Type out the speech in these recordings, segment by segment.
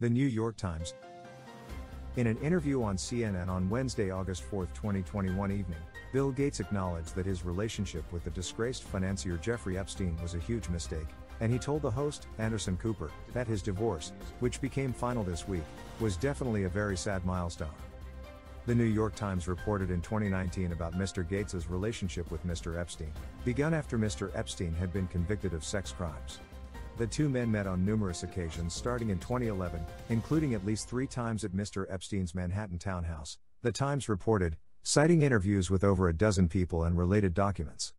The New York Times. In an interview on CNN on Wednesday, August 4, 2021 evening, Bill Gates acknowledged that his relationship with the disgraced financier Jeffrey Epstein was a huge mistake, and he told the host, Anderson Cooper, that his divorce, which became final this week, was definitely a very sad milestone. The New York Times reported in 2019 about Mr. Gates's relationship with Mr. Epstein, begun after Mr. Epstein had been convicted of sex crimes. The two men met on numerous occasions starting in 2011, including at least 3 times at Mr. Epstein's Manhattan townhouse, the Times reported, citing interviews with over a dozen people and related documents.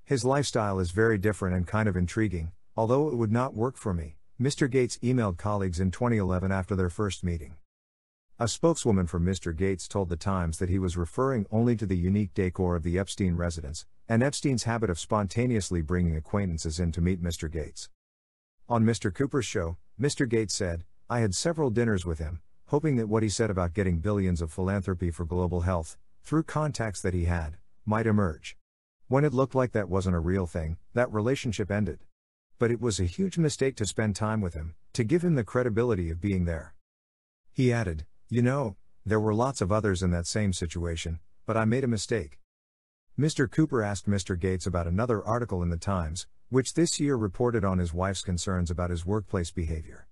His lifestyle is very different and kind of intriguing, although it would not work for me, Mr. Gates emailed colleagues in 2011 after their first meeting. A spokeswoman for Mr. Gates told the Times that he was referring only to the unique decor of the Epstein residence, and Epstein's habit of spontaneously bringing acquaintances in to meet Mr. Gates. On Mr. Cooper's show, Mr. Gates said, "I had several dinners with him, hoping that what he said about getting billions of philanthropy for global health, through contacts that he had, might emerge. When it looked like that wasn't a real thing, that relationship ended. But it was a huge mistake to spend time with him, to give him the credibility of being there." He added, "You know, there were lots of others in that same situation, but I made a mistake." Mr. Cooper asked Mr. Gates about another article in the Times, which this year reported on his wife's concerns about his workplace behavior.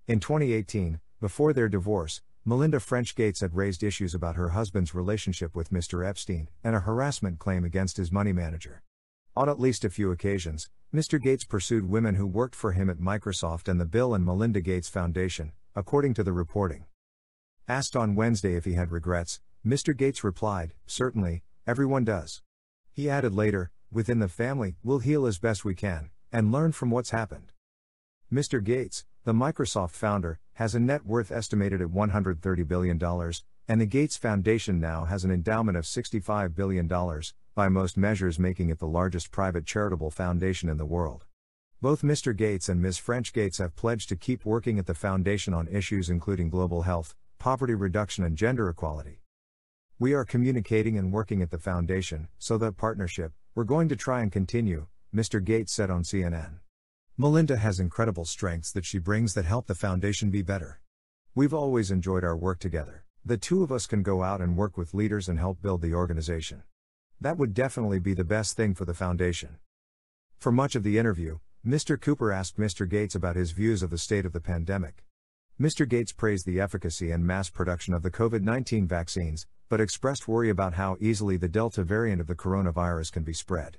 In 2018, before their divorce, Melinda French Gates had raised issues about her husband's relationship with Mr. Epstein and a harassment claim against his money manager. On at least a few occasions, Mr. Gates pursued women who worked for him at Microsoft and the Bill and Melinda Gates Foundation, according to the reporting. Asked on Wednesday if he had regrets, Mr. Gates replied, "Certainly, everyone does." He added later, "Within the family, we'll heal as best we can, and learn from what's happened." Mr. Gates, the Microsoft founder, has a net worth estimated at $130 billion, and the Gates Foundation now has an endowment of $65 billion, by most measures making it the largest private charitable foundation in the world. Both Mr. Gates and Ms. French Gates have pledged to keep working at the foundation on issues including global health, poverty reduction and gender equality. "We are communicating and working at the foundation, so that partnership, we're going to try and continue," Mr. Gates said on CNN. "Melinda has incredible strengths that she brings that help the foundation be better. We've always enjoyed our work together. The two of us can go out and work with leaders and help build the organization. That would definitely be the best thing for the foundation." For much of the interview, Mr. Cooper asked Mr. Gates about his views of the state of the pandemic. Mr. Gates praised the efficacy and mass production of the COVID-19 vaccines, but expressed worry about how easily the Delta variant of the coronavirus can be spread.